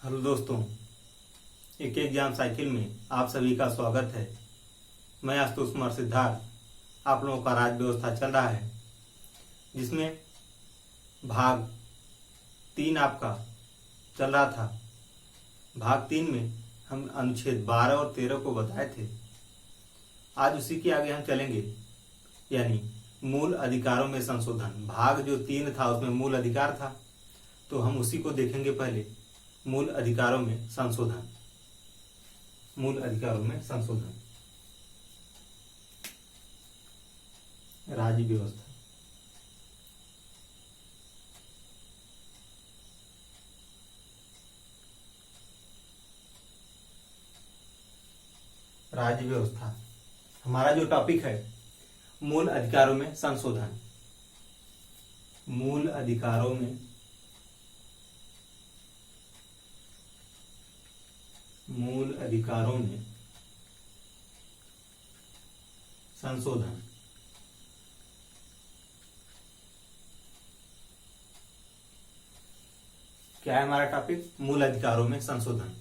Hello दोस्तों, एक exam cycle में आप सभी का स्वागत है। मैं आशुतोष कुमार सिद्धार्थ। आप लोगों का राज्य व्यवस्था चल रहा है, जिसमें भाग 3 आपका चल रहा था। भाग 3 में हम अनुच्छेद 12 और 13 को बताए थे। आज उसी के आगे हम चलेंगे, यानी मूल अधिकारों में संशोधन। भाग जो 3 था उसमें मूल अधिकार था, तो हम उसी को देखेंगे। पहले मूल अधिकारों में संशोधन। मूल अधिकारों में संशोधन। राज्य व्यवस्था। राज्य व्यवस्था हमारा जो टॉपिक है, मूल अधिकारों में संशोधन। मूल अधिकारों में संशोधन। क्या है हमारा टॉपिक? मूल अधिकारों में संशोधन।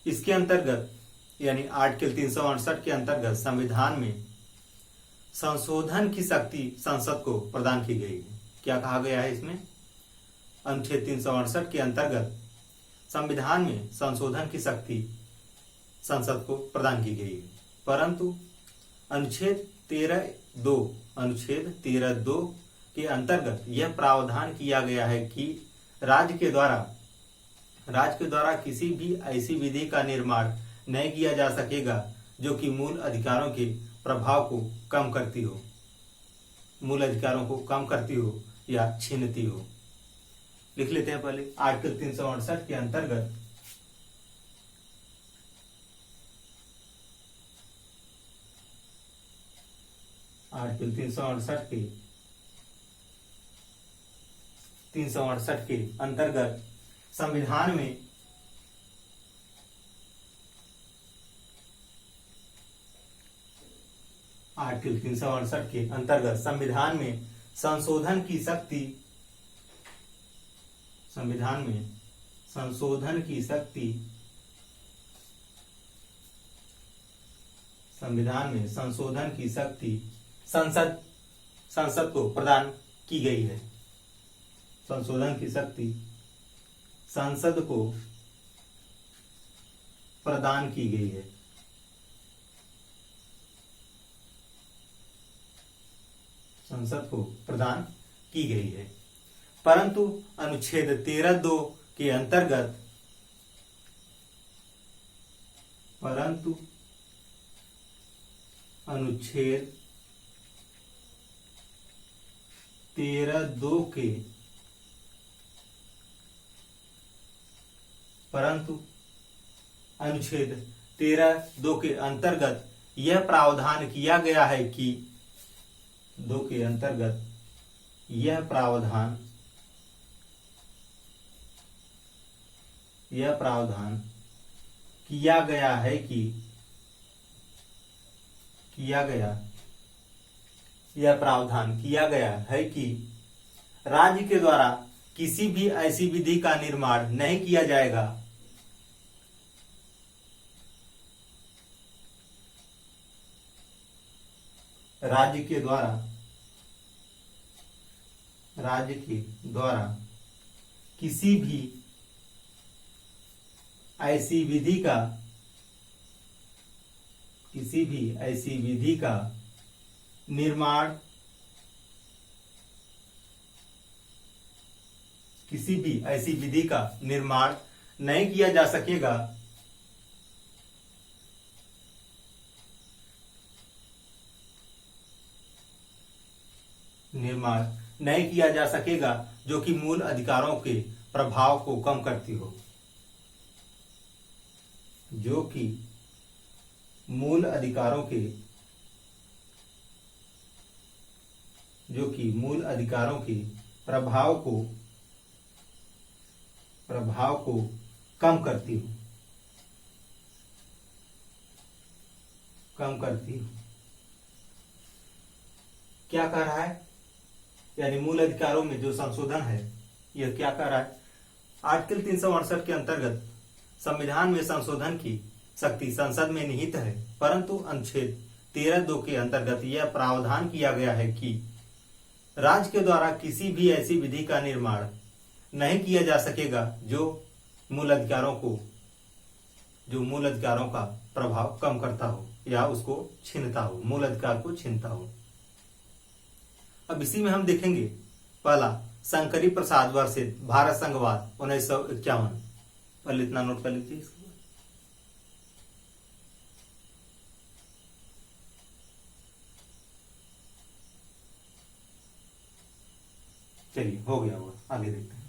इसके अंतर्गत यानी आर्टिकल 368 के अंतर्गत संविधान में संशोधन की शक्ति संसद को प्रदान की गई है। क्या कहा गया है इसमें? अनुच्छेद 368 के अंतर्गत संविधान में संशोधन की शक्ति संसद को प्रदान की गई है, परंतु अनुच्छेद 13(2) के अंतर्गत यह प्रावधान किया गया है कि राज्य के द्वारा किसी भी ऐसी विधि का निर्माण नहीं किया जा सकेगा जो कि मूल अधिकारों के प्रभाव को कम करती हो, मूल अधिकारों को कम करती हो या छीनती हो। लिख लेते हैं पहले। आर्टिकल 368 के अंतर्गत आर्टिकल 368 के अंतर्गत संविधान में आर्टिकल 368 के अंतर्गत संविधान में संशोधन की शक्ति संसद को प्रदान की गई है। संशोधन की शक्ति संसद को प्रदान की गई है। संसद को प्रदान की गई है, परंतु अनुच्छेद 13(2) के अंतर्गत अनुच्छेद 13(2) के अंतर्गत यह प्रावधान किया गया है कि यह प्रावधान किया गया है कि राज्य के द्वारा किसी भी ऐसी विधि का निर्माण नहीं किया जाएगा राज्य के द्वारा किसी भी ऐसी विधि का निर्माण नहीं किया जा सकेगा जो कि मूल अधिकारों के प्रभाव को कम करती हो। जो कि मूल अधिकारों के प्रभाव को कम करती हो। क्या कह रहा है? यानी मूल अधिकारों में जो संशोधन है, यह क्या कह रहा है? आर्टिकल 368 के अंतर्गत संविधान में संशोधन की शक्ति संसद में निहित है, परंतु अनुच्छेद 13(2) के अंतर्गत यह प्रावधान किया गया है कि राज्य के द्वारा किसी भी ऐसी विधि का निर्माण नहीं किया जा सकेगा जो मूल अधिकारों का प्रभाव कम करता हो या उसको छीनता हो, मूल अधिकार को छीनता हो। अब इसी में हम देखेंगे पहला शंकरी प्रसाद वर्षित भारत संघवाद 1951। पहले इतना नोट कर लीजिए। चलिए हो गया होगा, आगे देखते हैं।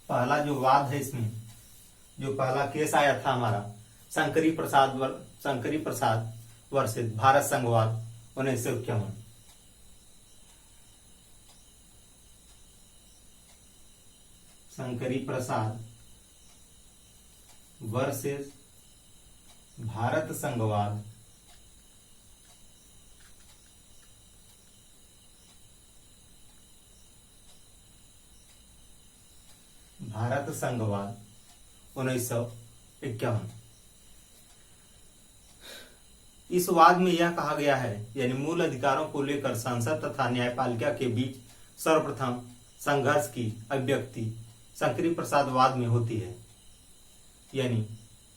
पहला जो वाद है, इसमें जो पहला केस आया था हमारा शंकरी प्रसाद वर्षित भारत संघवाद 1951। शंकरी प्रसाद वर्सेस भारत संघवाद भारत संघवाद 1951। इस वाद में यह कहा गया है, यानी मूल अधिकारों को लेकर संसद तथा न्यायपालिका के बीच सर्वप्रथम संघर्ष की अभिव्यक्ति शंकरी प्रसाद वाद में होती है। यानी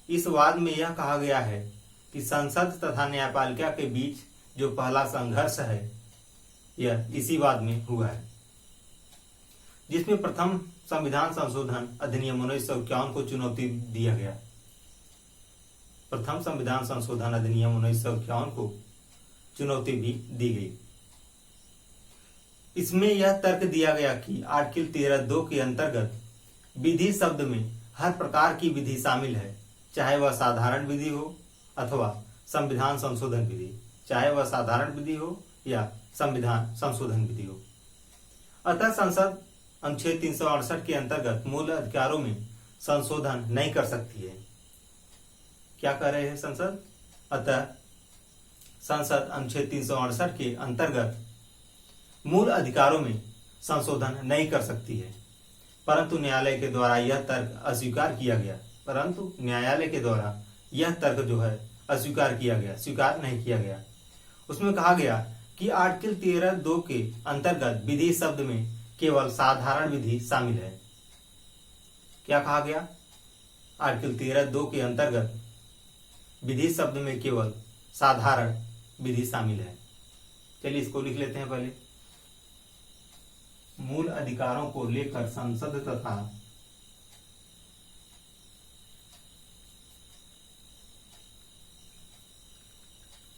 इस वाद में यह कहा गया है कि संसद तथा न्यायपालिका के बीच जो पहला संघर्ष है यह इसी वाद में हुआ है, जिसमें प्रथम संविधान संशोधन अधिनियम 1951 को चुनौती दिया गया। प्रथम संविधान संशोधन अधिनियम 1951 को चुनौती भी दी गई। इसमें यह तर्क दिया गया कि आर्टिकल 13(2) के अंतर्गत विधि शब्द में हर प्रकार की विधि शामिल है, चाहे वह साधारण विधि हो अथवा संविधान संशोधन विधि, चाहे वह साधारण विधि हो या संविधान संशोधन विधि हो। अतः संसद अनुच्छेद 368 के अंतर्गत मूल अधिकारों में संशोधन नहीं कर सकती है। क्या कर रहे हैं संसद? अतः संसद अनुच्छेद 368 के अंतर्गत मूल अधिकारों में संशोधन नहीं कर सकती है, परंतु न्यायालय के द्वारा यह तर्क अस्वीकार किया गया। परंतु न्यायालय के द्वारा यह तर्क जो है अस्वीकार किया गया, स्वीकार नहीं किया गया। उसमें कहा गया कि आर्टिकल 13(2) के अंतर्गत विधि शब्द में केवल साधारण विधि शामिल है। क्या कहा गया? आर्टिकल 13(2) के अंतर्गत विधि शब्द में केवल साधारण विधि शामिल है। चलिए इसको लिख लेते हैं पहले। मूल अधिकारों को लेकर संसद तथा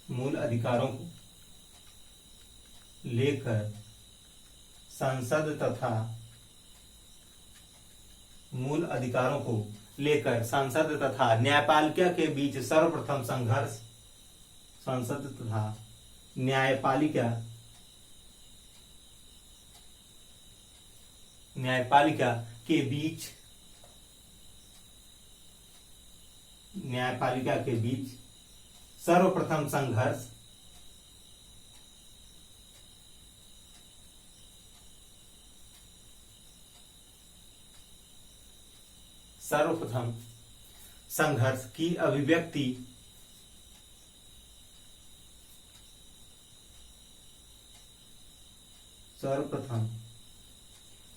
मूल अधिकारों को लेकर संसद तथा मूल अधिकारों को लेकर संसद तथा न्यायपालिका के बीच सर्वप्रथम संघर्ष संसद तथा न्यायपालिका के बीच सर्वप्रथम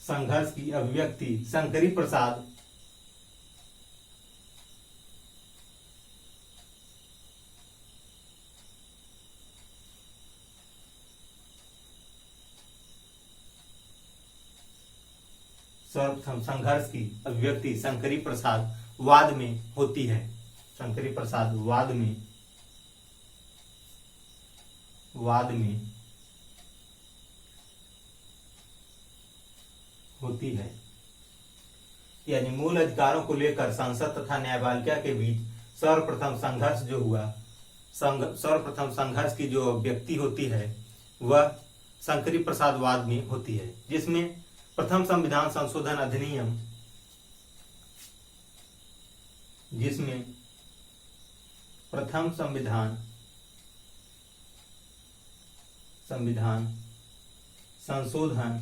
संघर्ष की अभिव्यक्ति शंकरी प्रसाद सर्वप्रथम संघर्ष की अभिव्यक्ति शंकरी प्रसाद वाद में होती है। शंकरी प्रसाद वाद में होती है। यानी मूल अधिकारों को लेकर संसद तथा न्यायपालिका के बीच सर्वप्रथम संघर्ष जो हुआ, सर्वप्रथम संघर्ष की जो अभिव्यक्ति होती है वह शंकरी प्रसाद वाद में होती है, जिसमें प्रथम संविधान संशोधन अधिनियम संविधान संशोधन,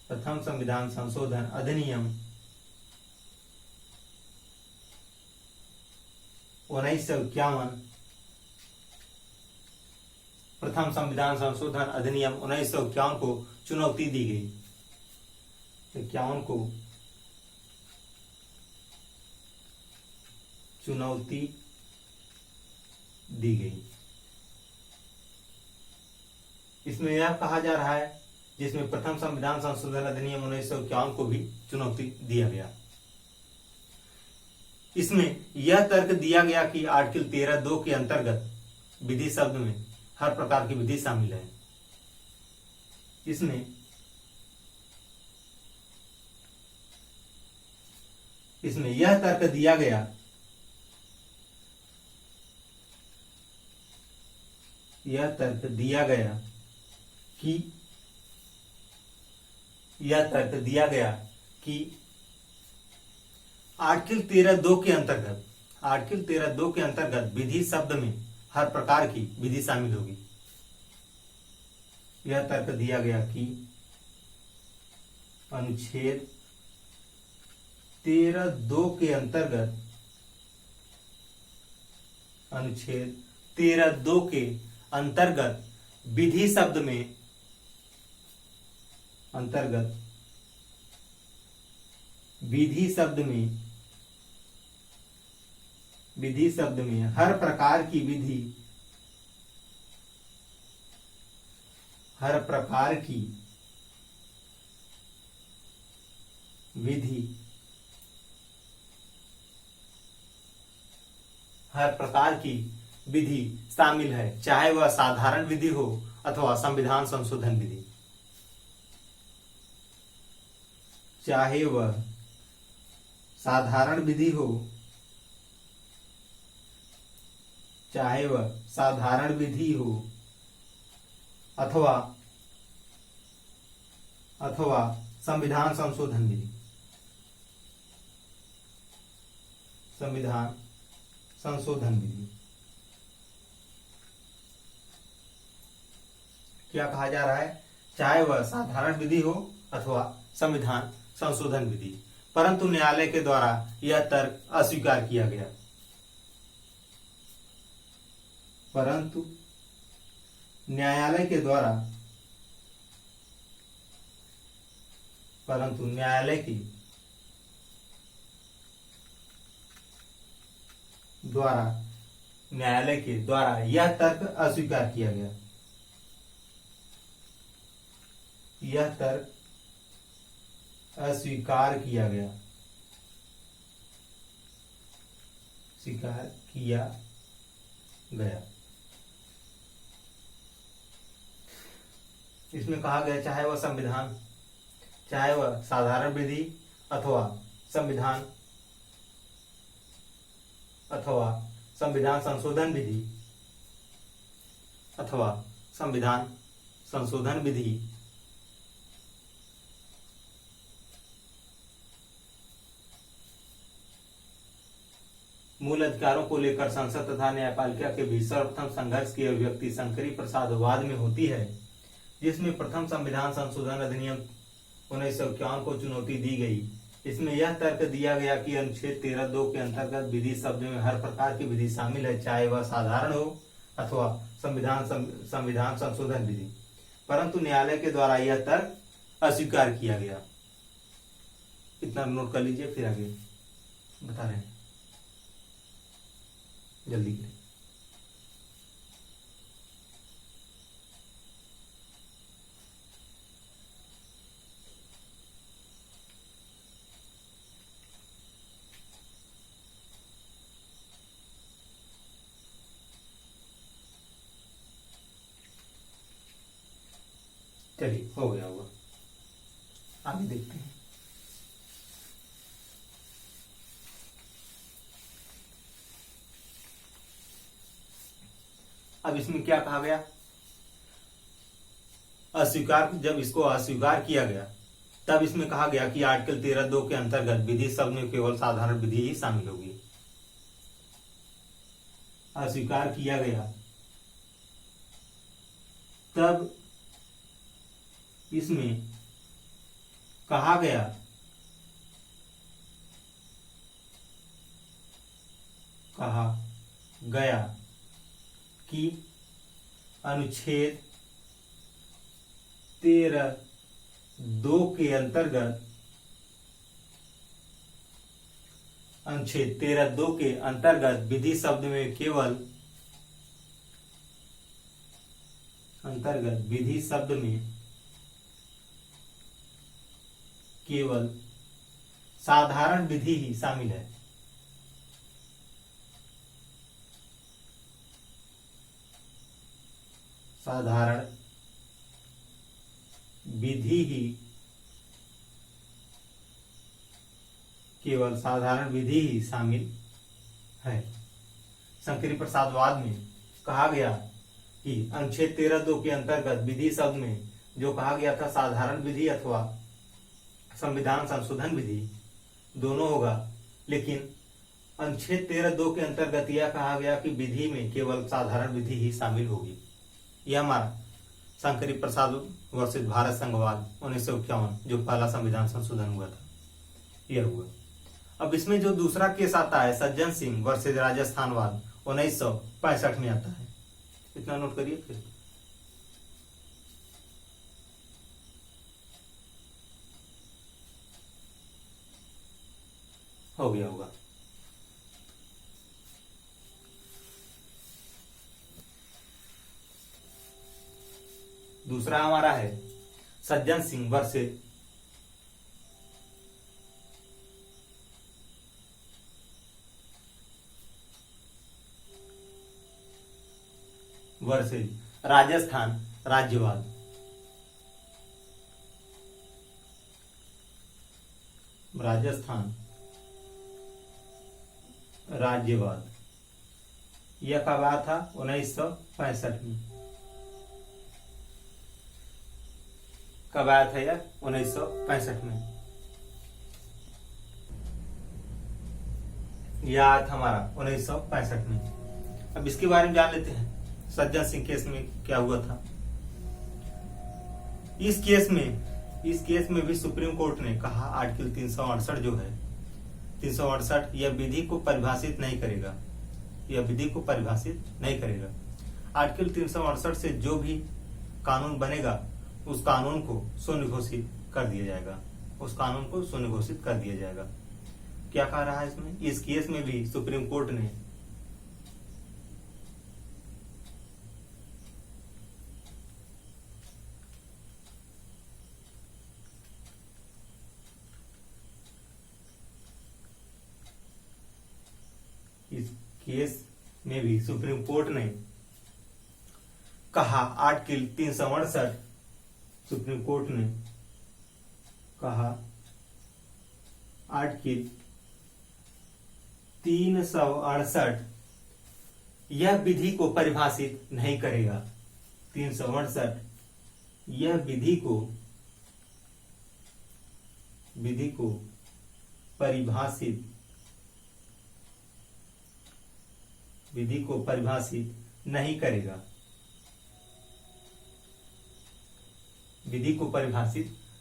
प्रथम संविधान संशोधन अधिनियम 1951, प्रथम संविधान संशोधन अधिनियम 1951 को चुनौती दी गई। 51 को चुनौती दी गई। इसमें यह कहा जा रहा है, जिसमें प्रथम संविधान संशोधन अधिनियम 1951 को भी चुनौती दिया गया। इसमें यह तर्क दिया गया कि आर्टिकल 13(2) के अंतर्गत विधि शब्द में हर प्रकार की विधि शामिल है। इसमें यह तर्क दिया गया, कि आर्टिकल 13(2) के अंतर्गत विधि शब्द में हर प्रकार की विधि शामिल होगी। यह तर्क दिया गया कि अनुच्छेद 13(2) के अंतर्गत विधि शब्द में हर प्रकार की विधि शामिल है, चाहे वह साधारण विधि हो अथवा संविधान संशोधन विधि। चाहे वह साधारण विधि हो अथवा संविधान संशोधन विधि। क्या कहा जा रहा है? चाहे वह साधारण विधि हो अथवा संविधान संशोधन विधि। परंतु न्यायालय के द्वारा यह तर्क अस्वीकार किया गया। न्यायालय के द्वारा यह तर्क अस्वीकार किया गया। इसमें कहा गया, चाहे वह साधारण विधि अथवा संविधान संशोधन विधि अथवा संविधान संशोधन विधि, मूल अधिकारों को लेकर संसद तथा न्यायपालिका के बीच सर्वप्रथम संघर्ष की अभिव्यक्ति शंकरी प्रसाद वाद में होती है, जिसमें प्रथम संविधान संशोधन अधिनियम 1951 को चुनौती दी गई। इसमें यह तर्क दिया गया कि अनुच्छेद 13(2) के अंतर्गत विधि शब्द में हर प्रकार की विधि शामिल है, चाहे वह साधारण हो अथवा संविधान संशोधन विधि। परंतु न्यायालय के द्वारा यह तर्क अस्वीकार किया गया। इतना नोट कर लीजिए, फिर आगे बता रहे हैं, जल्दी करें। चलिए, हो गया होगा, आगे देखते हैं। अब इसमें क्या कहा गया? जब इसको अस्वीकार किया गया, तब इसमें कहा गया कि आर्टिकल 13(2) के अंतर्गत विधि शब्द में केवल साधारण विधि ही शामिल होगी। अस्वीकार किया गया तब इसमें कहा गया कि अनुच्छेद 13(2) के अंतर्गत विधि शब्द में केवल साधारण विधि ही शामिल है। साधारण विधि ही केवल साधारण विधि ही शामिल है। शंकरी प्रसादवाद में कहा गया कि अनुच्छेद 13(2) के अंतर्गत विधि शब्द में जो कहा गया था साधारण विधि अथवा संविधान संशोधन विधि दोनों होगा, लेकिन अनुच्छेद 13(2) के अंतर्गत यह कहा गया कि विधि में केवल साधारण विधि ही शामिल होगी। यह हमारा शंकरी प्रसाद वर्सेस भारत संघवाद 1951 जो पहला संविधान संशोधन हुआ था, यह हुआ। अब इसमें जो दूसरा केस आता है सज्जन सिंह वर्सेस राजस्थानवाद 1965 में आता है। इतना नोट करिए फिर। हो गया होगा। दूसरा हमारा है सज्जन सिंह वर्सेस राजस्थान राज्यवाद। राजस्थान राज्यवाद यह कब आया था? 1965 में। कब आया था यह? 1965 में यह आया था हमारा 1965 में। अब इसके बारे में जान लेते हैं सज्जन सिंह केस में क्या हुआ था। इस केस में भी सुप्रीम कोर्ट ने कहा आर्टिकल 368 जो है 368 यह विधि को परिभाषित नहीं करेगा। आर्टिकल 368 से जो भी कानून बनेगा उस कानून को शून्य घोषित कर दिया जाएगा। क्या कह रहा है इसमें? इस केस में भी सुप्रीम कोर्ट ने कहा आर्टिकल 368 सुप्रीम कोर्ट ने कहा आर्टिकल 368 यह विधि को परिभाषित नहीं करेगा। 368 यह विधि को परिभाषित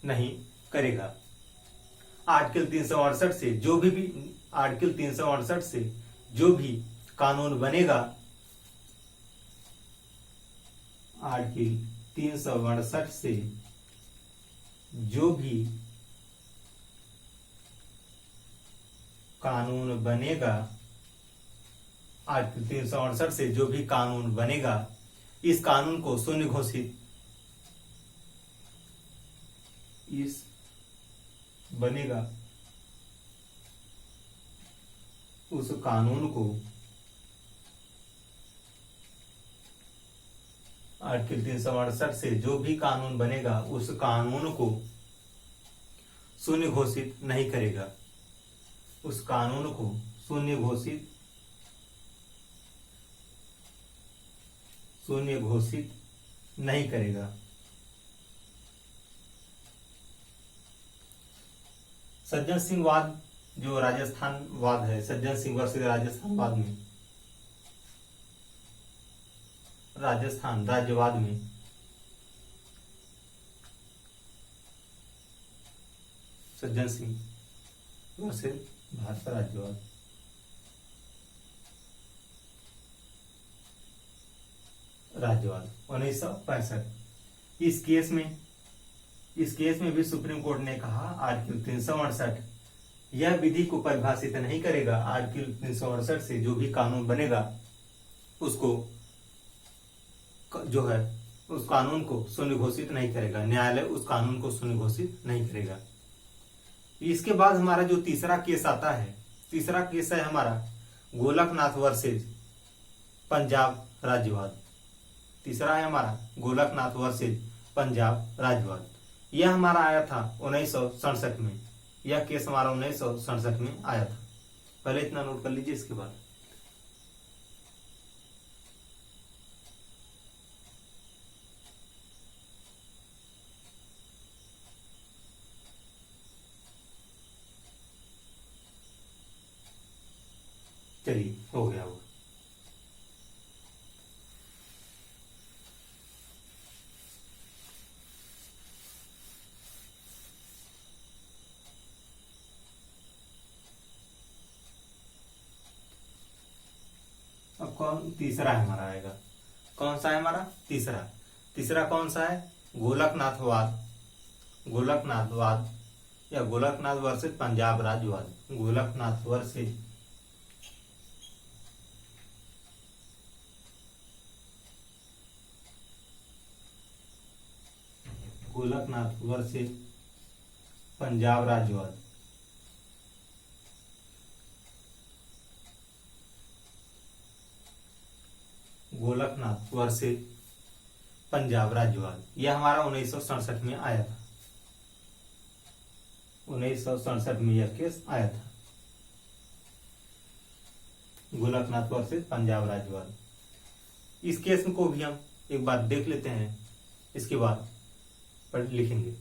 नहीं करेगा। आर्टिकल 368 से जो भी कानून बनेगा, आर्टिकल 368 से जो भी कानून बनेगा इस कानून को शून्य घोषित उस कानून को आर्टिकल 368 से जो भी कानून बनेगा उस कानून को शून्य घोषित नहीं करेगा। सज्जन सिंह वाद जो राजस्थान वाद है, सज्जन सिंह वर्सेस राजस्थान वाद में, राजस्थान राज्यवाद में सज्जन सिंह वर्सेस भाजपा राज्यवाद। राज्यवाद 1965। इस केस में भी सुप्रीम कोर्ट ने कहा आर्टिकल 368 यह विधि को परिभाषित नहीं करेगा। आर्टिकल 368 से जो भी कानून बनेगा उसको जो है उस कानून को सुनिघोषित नहीं करेगा, न्यायालय उस कानून को सुनिघोषित नहीं करेगा। इसके बाद हमारा जो तीसरा केस आता है, तीसरा केस है हमारा गोलकनाथ वर्सेज पंजाब राज्यवाद। तीसरा है हमारा गोलकनाथ वर्सेज पंजाब राज्यवाद। यह हमारा आया था 1967 में। यह केस हमारा 1967 में आया था। पहले इतना नोट कर लीजिए, इसके बाद चलिए हो गया वो। अब कौन तीसरा है हमारा आएगा? कौन सा है हमारा तीसरा? तीसरा कौन सा है? गोलकनाथवाद। गोलकनाथवाद या गोलकनाथ वर्सेज पंजाब राज्यवाद। गोलकनाथ वर्सेज गोलकनाथ वर्सेज पंजाब राज्यवाद। गोलकनाथ वर्सेज पंजाब राज्यवाद। यह हमारा 1967 में आया था। 1967 में यह केस आया था, गोलकनाथ वर्सेज पंजाब राज्यवाद। इस केस को भी हम एक बार देख लेते हैं, इसके बाद पर लिखेंगे।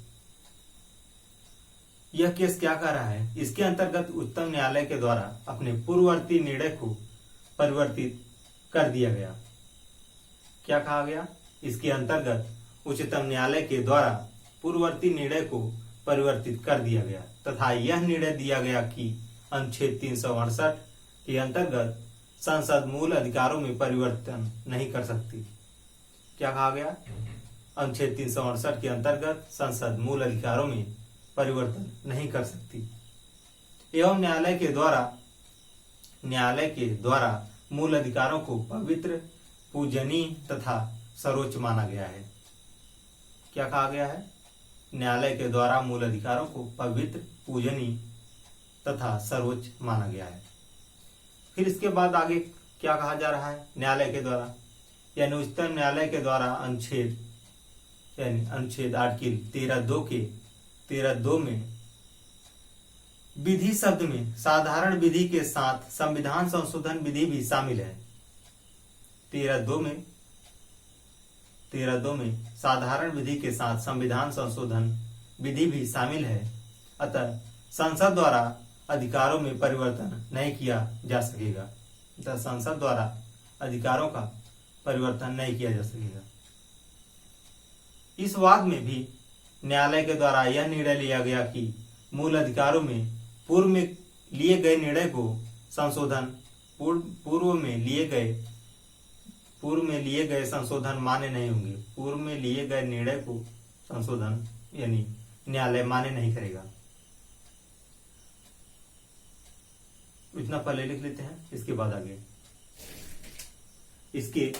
यह केस क्या कह रहा है? इसके अंतर्गत उच्चतम न्यायालय के द्वारा अपने पूर्ववर्ती निर्णय को परिवर्तित कर दिया गया। क्या कहा गया? इसके अंतर्गत उच्चतम न्यायालय के द्वारा पूर्ववर्ती निर्णय को परिवर्तित कर दिया गया तथा यह निर्णय दिया गया कि अनुच्छेद 368 के अंतर्गत संसद मूल अधिकारों में परिवर्तन नहीं कर सकती। क्या कहा गया? अनुच्छेद 368 के अंतर्गत संसद मूल अधिकारों में परिवर्तन नहीं कर सकती एवं न्यायालय के द्वारा मूल अधिकारों को पवित्र, पूजनीय तथा सर्वोच्च माना गया है। क्या कहा गया है? न्यायालय के द्वारा मूल अधिकारों को पवित्र, पूजनीय तथा सर्वोच्च माना गया है। फिर इसके बाद आगे क्या कहा जा रहा है? न्यायालय के द्वारा यानी उच्चतम न्यायालय के द्वारा अनुच्छेद आर्टिकल 13(2) में विधि शब्द में साधारण विधि के साथ संविधान संशोधन विधि भी शामिल है। 13(2) में साधारण विधि के साथ संविधान संशोधन विधि भी शामिल है। अतः संसद द्वारा अधिकारों में परिवर्तन नहीं किया जा सकेगा। अतः संसद द्वारा अधिकारों का परिवर्तन नहीं किया जा सकेगा। इस वाद में भी न्यायालय के द्वारा यह निर्णय लिया गया कि मूल अधिकारों में पूर्व में लिए गए निर्णय को संशोधन पूर्व में लिए गए संशोधन मान्य नहीं होंगे। पूर्व में लिए गए निर्णय को संशोधन यानी न्यायालय मान्य नहीं करेगा। इतना पहले लिख लेते हैं, इसके बाद आगे। इसके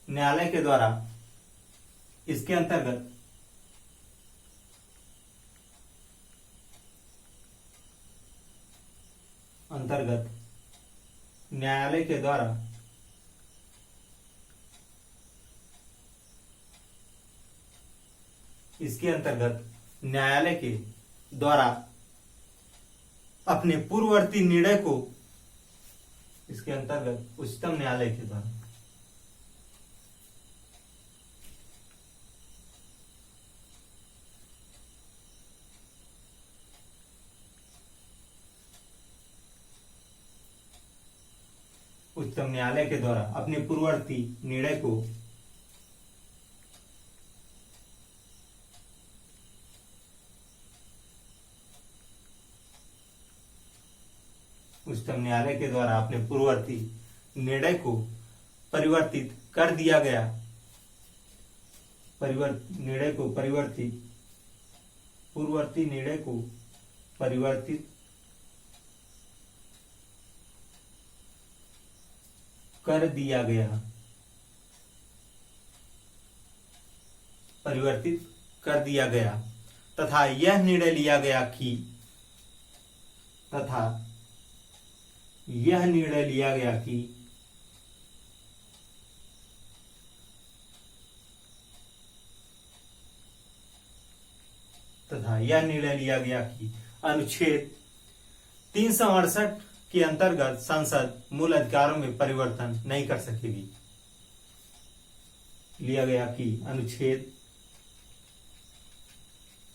न्यायालय के द्वारा इसके अंतर्गत न्यायालय के द्वारा इसके अंतर्गत न्यायालय के द्वारा अपने पूर्ववर्ती निर्णय को इसके अंतर्गत उच्चतम न्यायालय के द्वारा उच्चतम न्यायालय के द्वारा अपने पूर्ववर्ती निर्णय को उच्चतम न्यायालय के द्वारा अपने पूर्ववर्ती निर्णय को परिवर्तित कर दिया गया। पूर्ववर्ती निर्णय को परिवर्तित कर दिया गया। परिवर्तित कर दिया गया तथा यह निर्णय लिया गया कि अनुच्छेद 368 के अंतर्गत संसद मूल अधिकारों में परिवर्तन नहीं कर सकेगी। लिया गया कि अनुच्छेद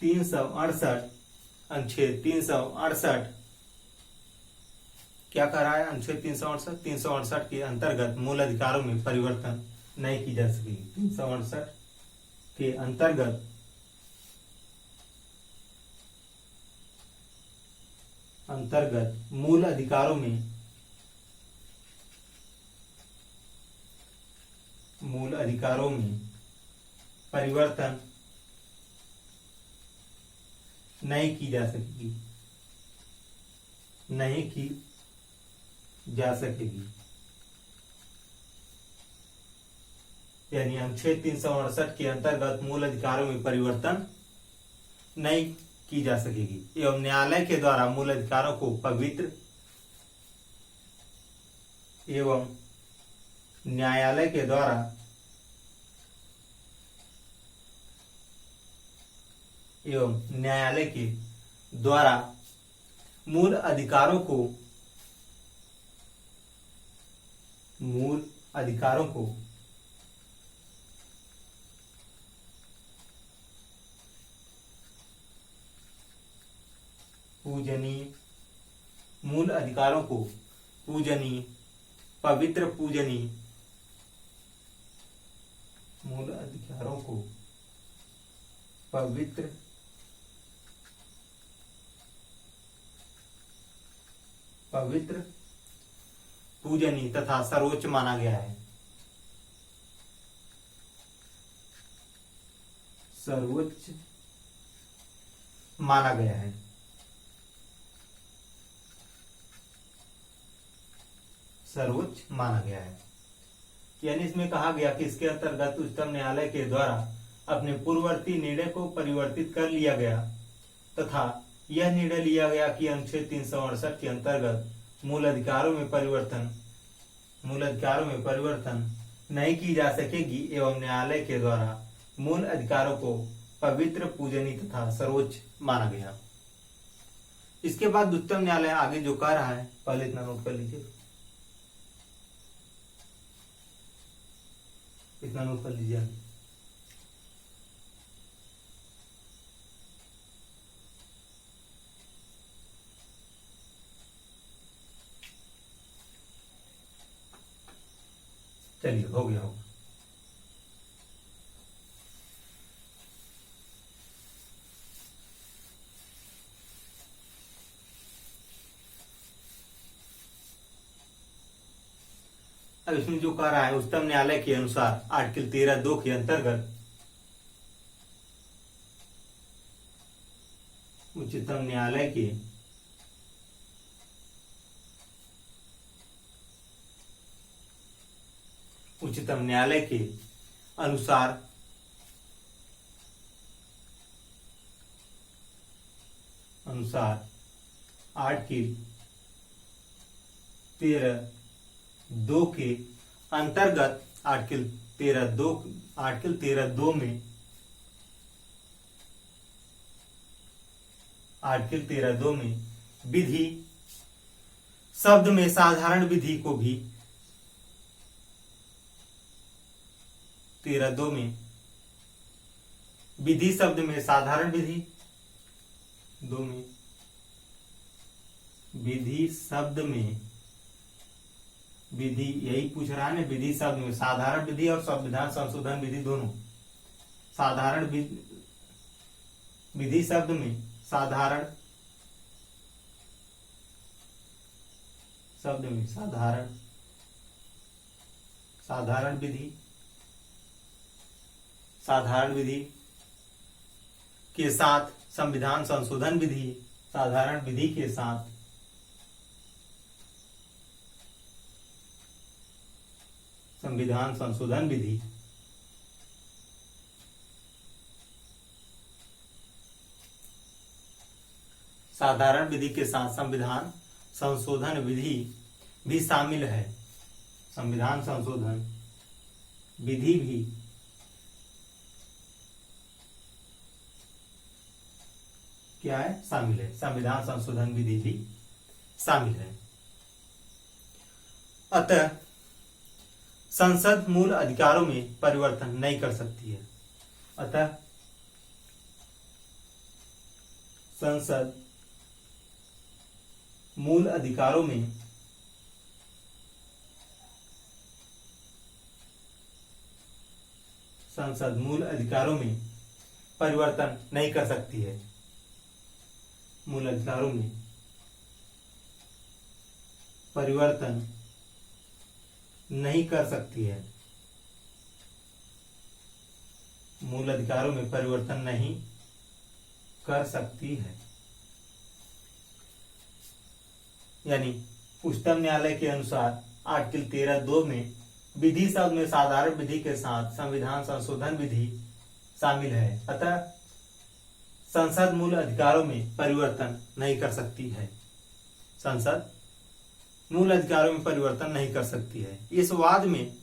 368 क्या कह रहा है? अनुच्छेद 368 के अंतर्गत मूल अधिकारों में परिवर्तन नहीं की जा सकेगी। 368 के अंतर्गत मूल अधिकारों में परिवर्तन नहीं की जा सकेगी। यानी अनुच्छेद 368 के अंतर्गत मूल अधिकारों में परिवर्तन नहीं की जा सकेगी एवं न्यायालय के द्वारा मूल अधिकारों को पवित्र मूल अधिकारों को पूजनीय, पवित्र पूजनीय, तथा सर्वोच्च माना गया है। सर्वोच्च माना गया है। यानी इसमें कहा गया कि इसके अंतर्गत उच्चतम न्यायालय के द्वारा अपने पूर्ववर्ती निर्णय को परिवर्तित कर लिया गया तथा यह निर्णय लिया गया कि अनुच्छेद 368 के अंतर्गत मूल अधिकारों में परिवर्तन नहीं की जा सकेगी एवं न्यायालय के द्वारा मूल अधिकारों को पवित्र, पूजनीय तथा सर्वोच्च माना गया। इसके बाद उच्चतम न्यायालय आगे जो कह रहा है, पहले इतना नोट कर लीजिए। चलिए, हो गया होगा। अब इसमें जो कह रहा है, उच्चतम न्यायालय के अनुसार आर्टिकल 13(2) के अंतर्गत उच्चतम न्यायालय के अनुसार आर्टिकल 13(2) के अंतर्गत आर्टिकल 13(2) में विधि शब्द में साधारण विधि को भी 13(2) में विधि शब्द में साधारण विधि 2 में विधि शब्द में विधि, यही पूछ रहा है ना, विधि शब्द में साधारण विधि और संविधान संशोधन विधि दोनों। साधारण विधि शब्द में साधारण शब्द में साधारण विधि के साथ संविधान संशोधन विधि, साधारण विधि के साथ संविधान संशोधन विधि, साधारण विधि के साथ संविधान संशोधन विधि भी शामिल है। संविधान संशोधन विधि भी क्या है? शामिल है। संविधान संशोधन विधि भी शामिल है। अतः संसद मूल अधिकारों में परिवर्तन नहीं कर सकती है। अतः संसद मूल अधिकारों में परिवर्तन नहीं कर सकती है। मूल अधिकारों में परिवर्तन नहीं कर सकती है। मूल अधिकारों में परिवर्तन नहीं कर सकती है। यानी उच्चतम न्यायालय के अनुसार आर्टिकल 13(2) में विधि शब्द में साधारण विधि के साथ संविधान संशोधन विधि शामिल है। अतः संसद मूल अधिकारों में परिवर्तन नहीं कर सकती है। संसद मूल अधिकारों में परिवर्तन नहीं कर सकती है। इस वाद में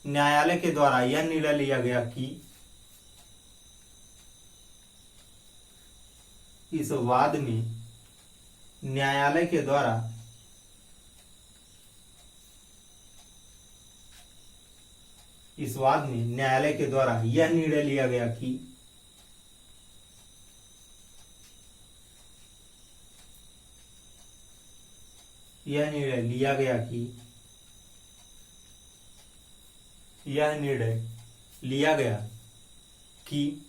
न्यायालय के द्वारा यह निर्णय लिया गया कि न्यायालय के द्वारा यह निर्णय लिया गया कि यह निर्णय लिया गया कि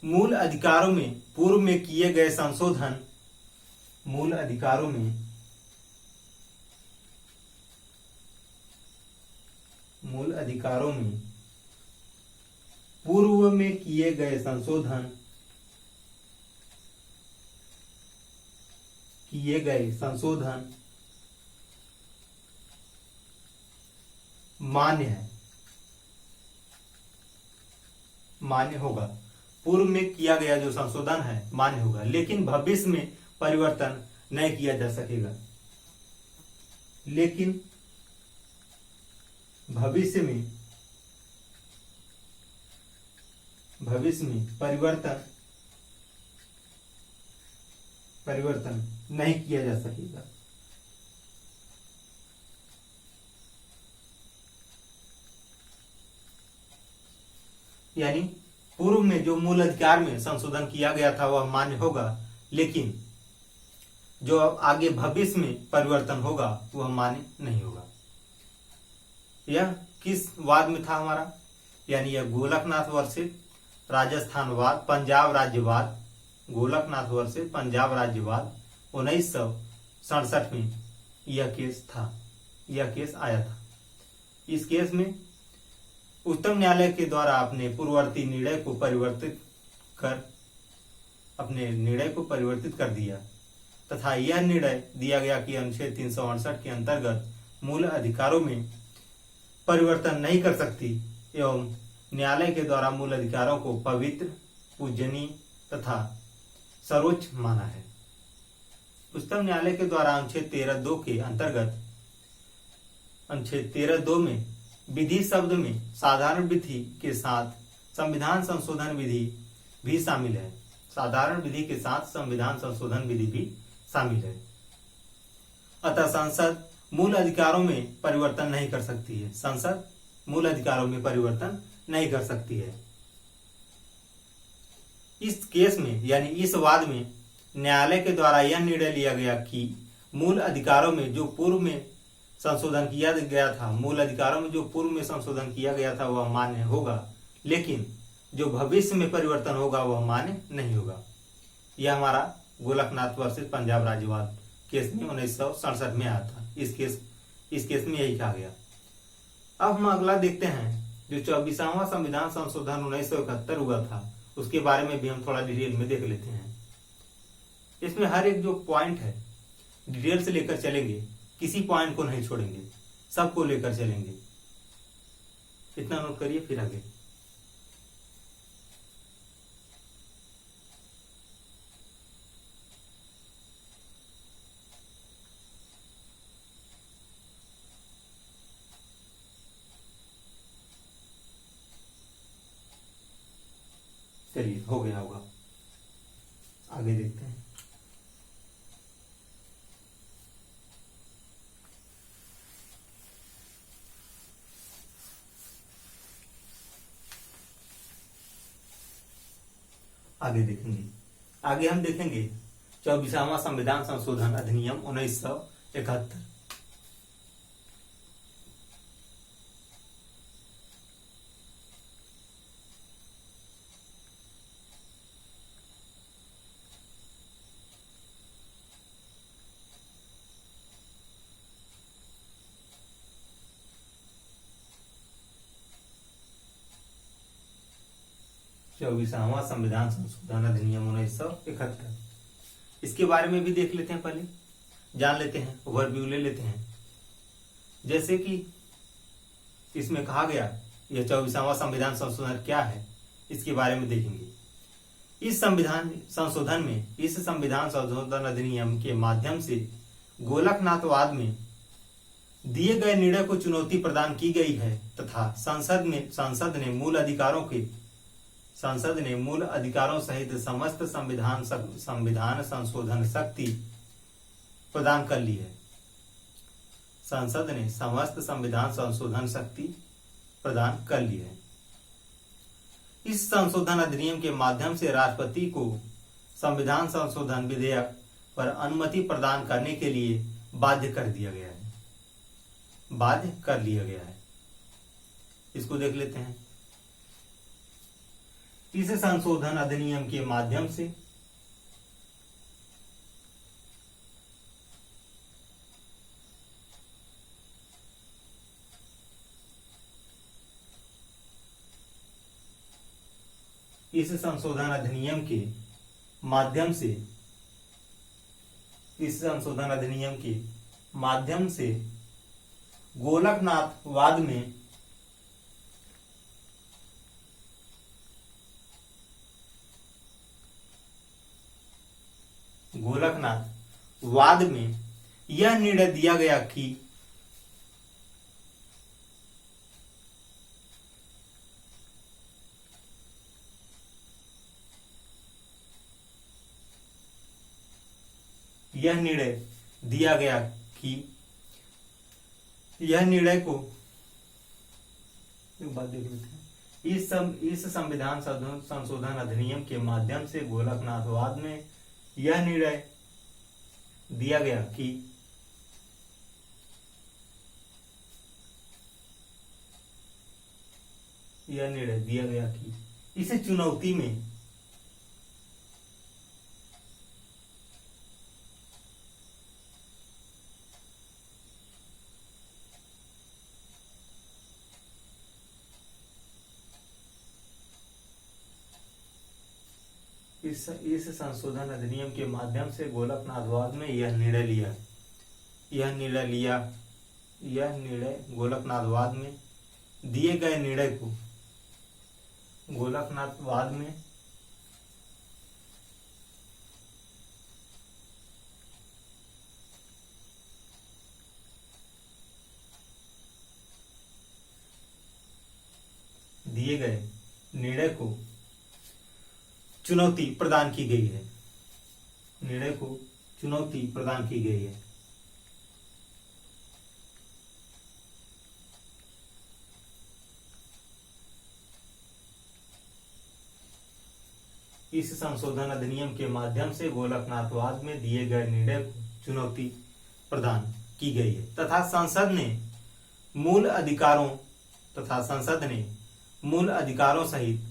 मूल अधिकारों में पूर्व में किए गए संशोधन मान्य होगा। पूर्व में किया गया जो संशोधन है मान्य होगा, लेकिन भविष्य में परिवर्तन नहीं किया जा सकेगा। लेकिन भविष्य में परिवर्तन नहीं किया जा सकेगा। यानी पूर्व में जो मूल अधिकार में संशोधन किया गया था वह मान्य होगा, लेकिन जो आगे भविष्य में परिवर्तन होगा वह मान्य नहीं होगा। यह किस वाद में था हमारा? यानी यह गोलकनाथ वर्सेस राजस्थानवाद, पंजाब राज्यवाद, गोलकनाथ वर्सेस पंजाब राज्यवाद 1967 में यह केस आया था। इस केस में उच्चतम न्यायालय के द्वारा अपने पूर्ववर्ती निर्णय को परिवर्तित कर दिया तथा यह निर्णय दिया गया कि अनुच्छेद 368 के अंतर्गत मूल अधिकारों में परिवर्तन नहीं कर सकती एवं न्यायालय के द्वारा मूल अधिकारों को पवित्र, पूजनीय तथा सर्वोच्च माना है। उच्चतम न्यायालय के द्वारा अनुच्छेद 13(2) के अंतर्गत अनुच्छेद 13(2) में विधि शब्द में साधारण विधि के साथ संविधान संशोधन विधि भी शामिल है। साधारण विधि के साथ संविधान संशोधन विधि भी शामिल है। अतः संसद मूल अधिकारों में परिवर्तन नहीं कर सकती है। संसद मूल अधिकारों में परिवर्तन नहीं कर सकती है। इस केस में यानी इस वाद में न्यायालय के द्वारा यह निर्णय लिया गया कि मूल अधिकारों में जो पूर्व में संशोधन किया गया था वह मान्य होगा, लेकिन जो भविष्य में परिवर्तन होगा वह मान्य नहीं होगा। यह हमारा गोलकनाथ वर्सेस पंजाब राज्यवाद केस में 1967 में आया था। इस केस में यही कहा गया। अब हम अगला देखते हैं, जो 24वां संविधान संशोधन 1971 हुआ था, उसके बारे में भी हम थोड़ा डिटेल में देख लेते हैं। इसमें हर एक जो पॉइंट है डिटेल से लेकर चलेंगे, किसी पॉइंट को नहीं छोड़ेंगे, सबको लेकर चलेंगे। इतना नोट करिए, फिर आगे। चलिए, हो गया होगा, आगे देखते हैं। आगे हम देखेंगे 24वां संविधान संशोधन अधिनियम 1971। चौबीसवां संविधान संशोधन अधिनियम 1971, इसके बारे में भी देख लेते हैं, पहले जान लेते हैं, ओवरव्यू ले लेते हैं। जैसे कि इसमें कहा गया, यह 24वां संविधान संशोधन क्या है, इसके बारे में देखेंगे। इस संविधान संशोधन अधिनियम के माध्यम से गोलकनाथवाद में दिए गए निर्णय को चुनौती प्रदान की गई है तथा संसद ने मूल अधिकारों सहित समस्त संविधान संशोधन शक्ति प्रदान कर ली है। संसद ने समस्त संविधान संशोधन शक्ति प्रदान कर ली है। इस संशोधन अधिनियम के माध्यम से राष्ट्रपति को संविधान संशोधन विधेयक पर अनुमति प्रदान करने के लिए बाध्य कर लिया गया है। इसको देख लेते हैं। इस संशोधन अधिनियम के माध्यम से गोलकनाथवाद में यह निर्णय दिया गया कि यह निर्णय को एक बात देख लेते हैं। इस संविधान संशोधन अधिनियम के माध्यम से गोलकनाथवाद में यह निर्णय दिया गया कि इस चुनौती में इस संशोधन अधिनियम के माध्यम से गोलकनाथवाद में यह निर्णय गोलकनाथवाद में दिए गए निर्णय को गोलकनाथवाद में दिए गए निर्णय को चुनौती प्रदान की गई है। इस संशोधन अधिनियम के माध्यम से गोलकनाथवाद में दिए गए निर्णय को चुनौती प्रदान की गई है तथा संसद ने मूल अधिकारों सहित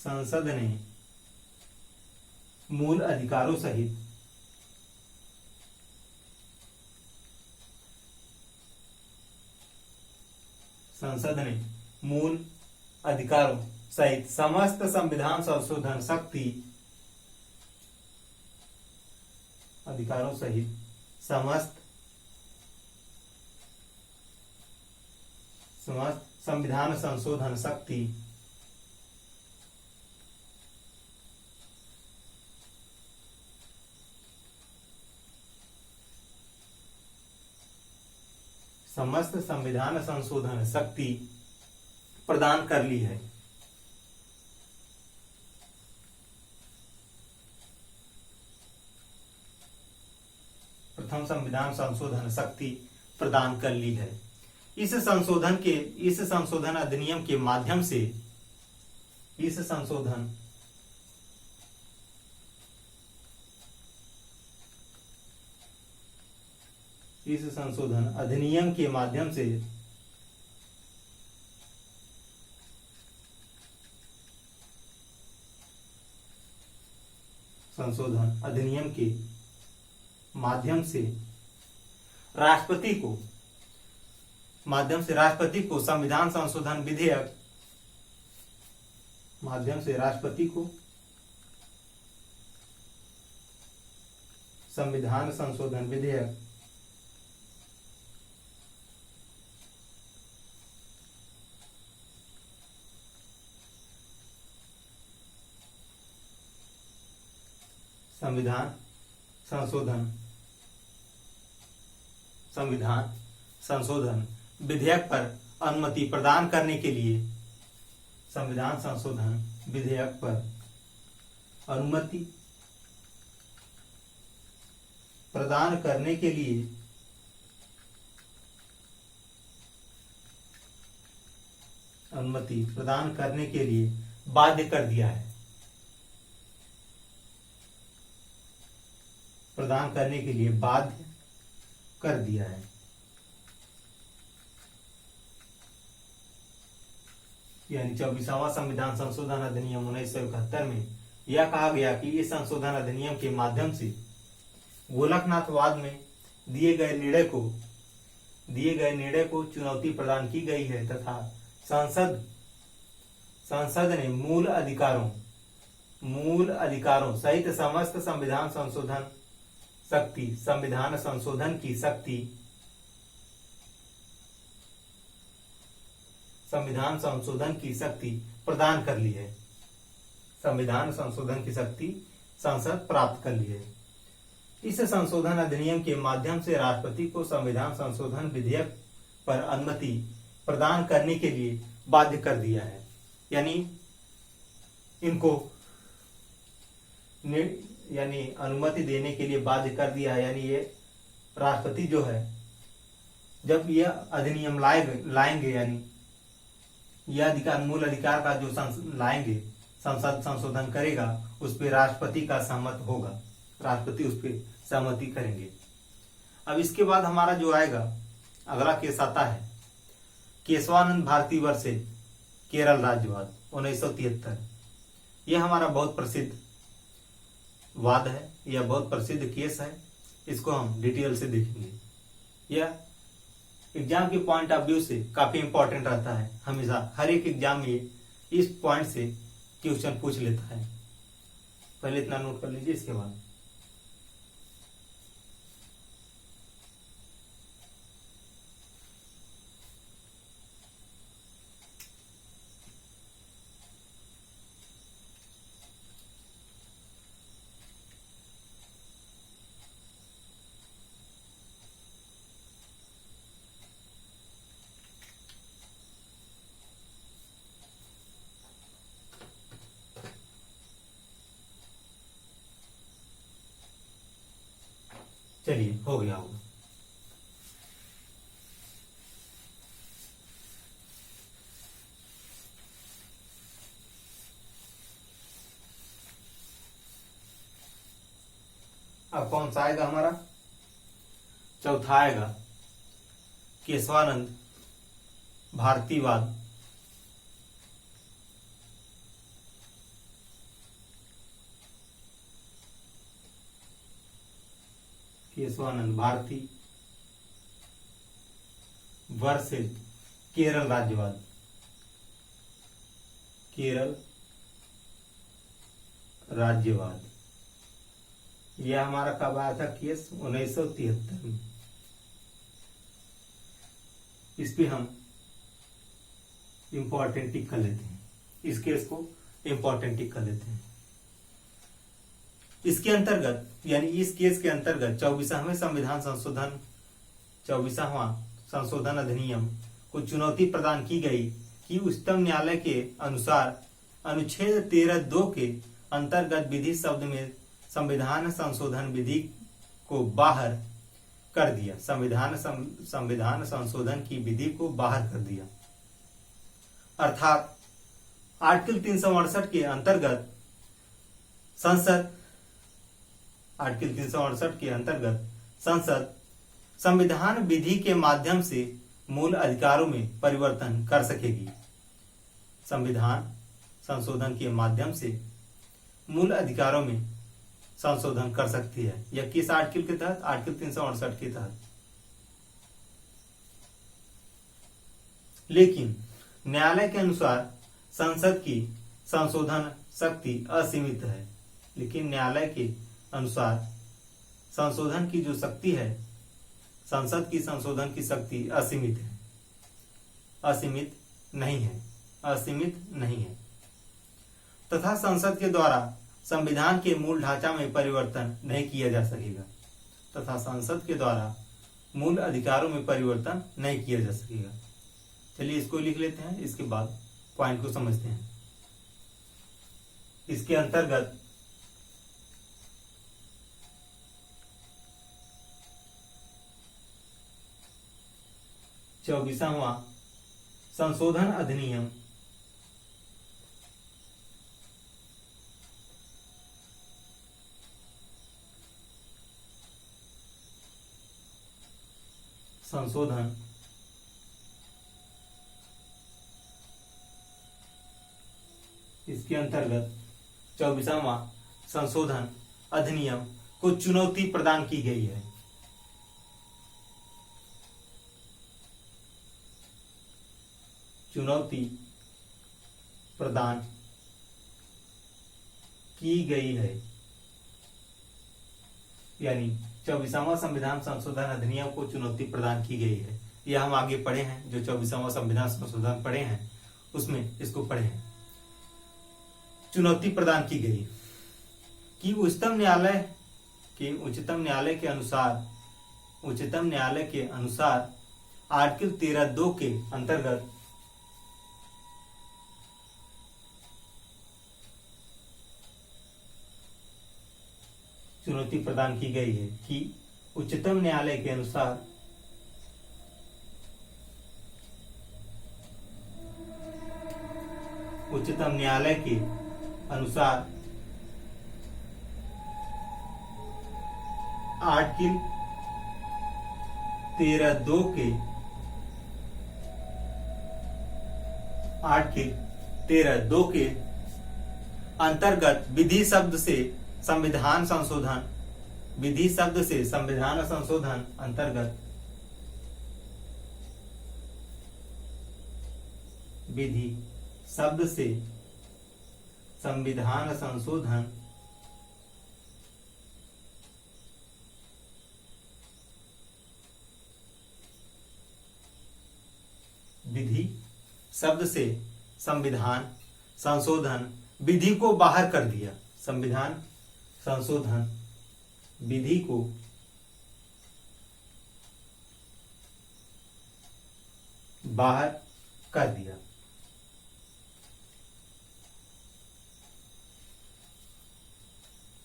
संसद ने मूल अधिकारों सहित समस्त संविधान संशोधन शक्ति अधिकारों सहित समस्त संविधान संशोधन शक्ति समस्त संविधान संशोधन शक्ति प्रदान कर ली है। प्रथम संविधान संशोधन शक्ति प्रदान कर ली है। इस संशोधन अधिनियम के माध्यम से इस संशोधन अधिनियम के माध्यम से राष्ट्रपति को संविधान संशोधन विधेयक संविधान संशोधन विधेयक पर अनुमति प्रदान करने के लिए संविधान संशोधन विधेयक पर अनुमति प्रदान करने के लिए बाध्य कर दिया है। प्रदान करने के लिए बाध्य कर दिया है। यानी 24वां संविधान संशोधन अधिनियम 1971 में यह कहा गया कि इस संशोधन अधिनियम के माध्यम से गोलकनाथवाद में दिए गए निर्णय को चुनौती प्रदान की गई है तथा संसद ने मूल अधिकारों सहित समस्त संविधान संशोधन की शक्ति प्रदान कर ली है। संविधान संशोधन की शक्ति संसद प्राप्त कर ली है। इस संशोधन अधिनियम के माध्यम से राष्ट्रपति को संविधान संशोधन विधेयक पर अनुमति प्रदान करने के लिए बाध्य कर दिया है। यानी अनुमति देने के लिए बाध्य कर दिया है। यानी ये राष्ट्रपति जो है जब यह अधिनियम लाएंगे यानी यह मूल अधिकार का जो लाएंगे संसद संशोधन करेगा उस पर राष्ट्रपति का सहमत होगा। राष्ट्रपति उस पर सहमति करेंगे। अब इसके बाद हमारा जो आएगा अगला केस आता है केशवानंद भारती वर्सेस केरल राज्यवाद 1973। यह हमारा बहुत प्रसिद्ध वाद है, यह बहुत प्रसिद्ध केस है। इसको हम डिटेल से देखेंगे। यह एग्जाम के पॉइंट ऑफ व्यू से काफी इंपॉर्टेंट रहता है। हमेशा हर एक एग्जाम में इस पॉइंट से क्वेश्चन पूछ लेता है। पहले इतना नोट कर लीजिए। इसके बाद चलिए हो गया होगा। अब कौन सा आएगा हमारा? चौथा आएगा केशवानंद भारतीवाद केशवानंद भारती वर्सेस केरल राज्यवाद। केरल राज्यवाद यह हमारा कब आया था केस 1973 में। इस पे हम इंपॉर्टेंट टिक कर लेते हैं, इस केस को इंपॉर्टेंट टिक कर लेते हैं। इसके अंतर्गत यानी इस केस के अंतर्गत 24वां संशोधन अधिनियम को चुनौती प्रदान की गई कि उच्चतम न्यायालय के अनुसार अनुच्छेद 13(2) के अंतर्गत विधि शब्द में संविधान संशोधन विधि को बाहर कर दिया। संविधान संशोधन की विधि को बाहर कर दिया, अर्थात आर्टिकल 368 के अंतर्गत संसद संविधान विधि के माध्यम से मूल अधिकारों में परिवर्तन कर सकेगी। संविधान संशोधन के माध्यम से मूल अधिकारों में संशोधन कर सकती है। यह किस आर्टिकल के तहत? आर्टिकल 368 के तहत। लेकिन न्यायालय के अनुसार संसद की संशोधन शक्ति असीमित है। लेकिन न्यायालय के अनुसार संशोधन की जो शक्ति है, संसद की संशोधन की शक्ति असीमित है, असीमित नहीं है तथा संसद के द्वारा संविधान के मूल ढांचा में परिवर्तन नहीं किया जा सकेगा तथा संसद के द्वारा मूल अधिकारों में परिवर्तन नहीं किया जा सकेगा। चलिए इसको लिख लेते हैं, इसके बाद पॉइंट को समझते हैं। इसके अंतर्गत चौबीसवां संशोधन अधिनियम इसके अंतर्गत 24वां संशोधन अधिनियम को चुनौती प्रदान की गई है। चुनौती प्रदान की गई है, यानी 24वां संविधान संशोधन अधिनियम को चुनौती प्रदान की गई है। यह हम आगे पढ़े हैं, जो 24वां संविधान संशोधन पढ़े हैं उसमें इसको पढ़े हैं। चुनौती प्रदान की गई कि उच्चतम न्यायालय के अनुसार आर्टिकल 13(2) के अंतर्गत चुनौती प्रदान की गई है कि उच्चतम न्यायालय के अनुसार आर्टिकल 13(2) के अंतर्गत विधि शब्द से संविधान संशोधन अंतर्गत विधि शब्द से संविधान संशोधन विधि शब्द से संविधान संशोधन विधि को बाहर कर दिया। संविधान संशोधन विधि को बाहर कर दिया।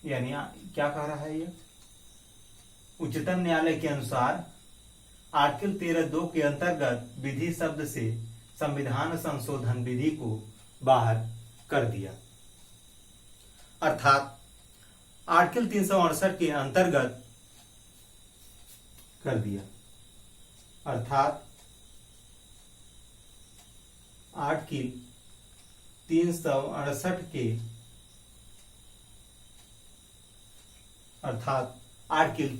यानी क्या कह रहा है ये? उच्चतम न्यायालय के अनुसार आर्टिकल 13(2) के अंतर्गत विधि शब्द से संविधान संशोधन विधि को बाहर कर दिया, अर्थात आर्टिकल 368 के अंतर्गत कर दिया, अर्थात आर्टिकल 368 के आर्टिकल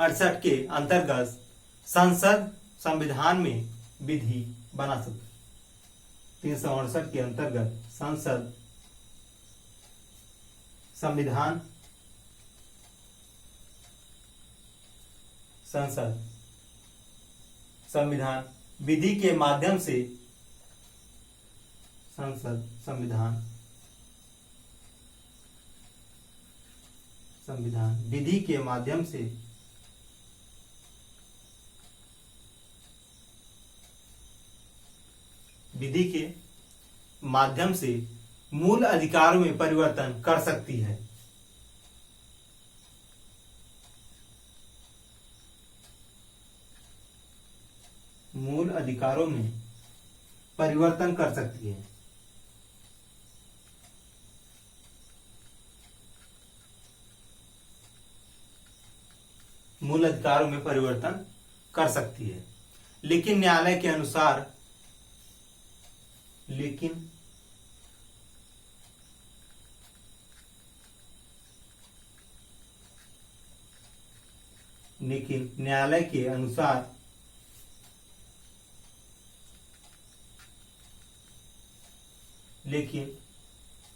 68 के अंतर्गत संसद संविधान में विधि बना सकती है। 368 के अंतर्गत संसद संविधान विधि के माध्यम से संसद संविधान विधि के माध्यम से मूल अधिकारों में परिवर्तन कर सकती है। मूल अधिकारों में परिवर्तन कर सकती है। मूल अधिकारों में परिवर्तन कर सकती है, लेकिन न्यायालय के अनुसार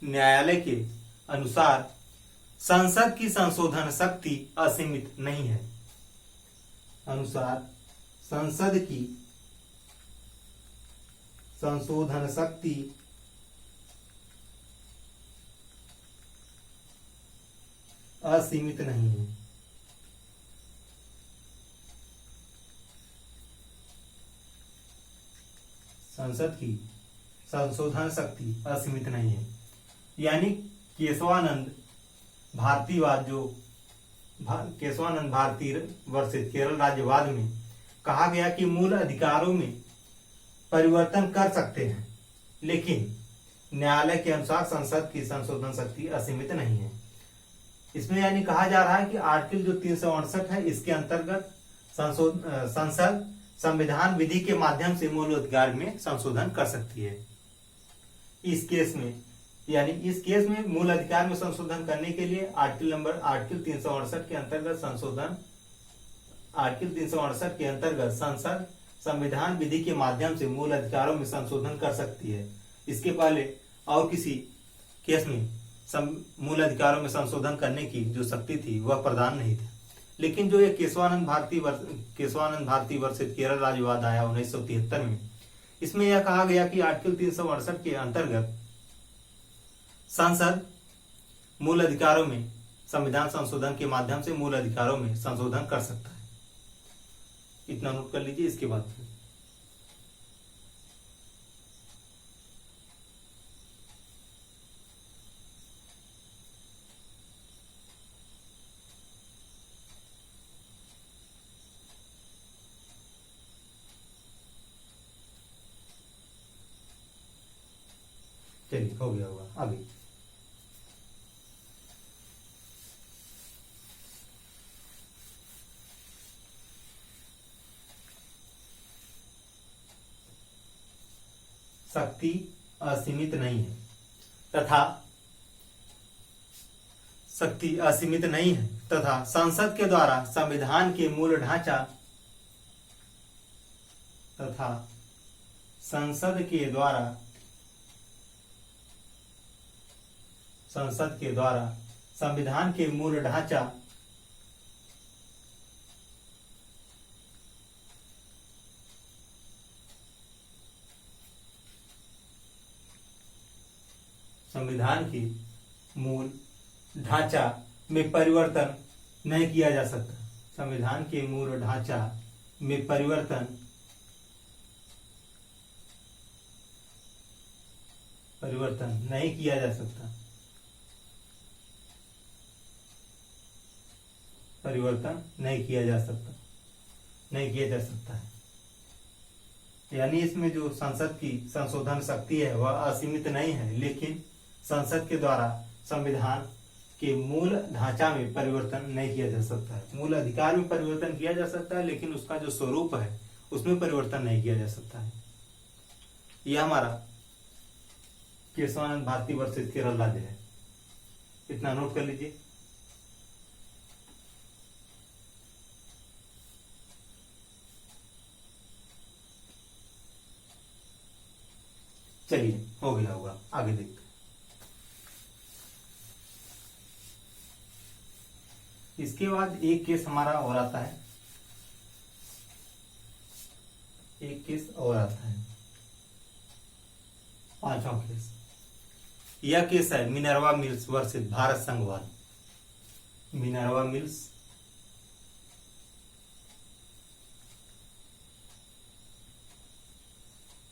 न्यायालय के अनुसार संसद की संशोधन शक्ति असीमित नहीं है। संसद की संशोधन शक्ति असीमित नहीं है। संसद की संशोधन शक्ति असीमित नहीं है। यानी केशवानंद भारती वर्षित केरल राज्यवाद में कहा गया कि मूल अधिकारों में परिवर्तन कर सकते हैं, लेकिन न्यायालय के अनुसार संसद की संशोधन शक्ति असीमित नहीं है। इसमें यानी कहा जा रहा है कि आर्टिकल जो 368 है, इसके अंतर्गत संसद संविधान विधि के माध्यम से मूल अधिकार में संशोधन कर सकती है। इस केस में मूल अधिकार में संशोधन करने के लिए आर्टिकल 368 के अंतर्गत संसद संविधान विधि के माध्यम से मूल अधिकारों में संशोधन कर सकती है। इसके पहले और किसी केस में मूल अधिकारों में संशोधन करने की जो शक्ति थी वह प्रदान नहीं थी। लेकिन जो ये केशवानंद भारती वर्षित केरल राज्यवाद आया 1973 में, इसमें यह कहा गया कि आर्टिकल 368 के अंतर्गत संसद मूल अधिकारों में संविधान संशोधन के माध्यम से मूल अधिकारों में संशोधन कर सकता है। इतना नोट कर लीजिए। इसके बाद चलिए, हो गया होगा अभी। शक्ति असीमित नहीं है तथा संसद के द्वारा संविधान के मूल ढांचा तथा संसद के द्वारा संविधान के मूल ढांचा में परिवर्तन नहीं किया जा सकता। संविधान के मूल ढांचा में परिवर्तन नहीं किया जा सकता। नहीं किया जा सकता है। यानी इसमें जो संसद की संशोधन शक्ति है वह असीमित नहीं है, लेकिन संसद के द्वारा संविधान के मूल ढांचा में परिवर्तन नहीं किया जा सकता है। मूल अधिकार में परिवर्तन किया जा सकता है, लेकिन उसका जो स्वरूप है उसमें परिवर्तन नहीं किया जा सकता है। यह हमारा केशवानंद भारती वर्षित केरल राज्य है। इतना नोट कर लीजिए। चलिए हो गया होगा, आगे देखते हैं। इसके बाद एक केस हमारा और आता है, एक केस और आता है, पांचवा केस। यह केस है मिनर्वा मिल्स वर्सेस भारत संघवाद। मिनर्वा मिल्स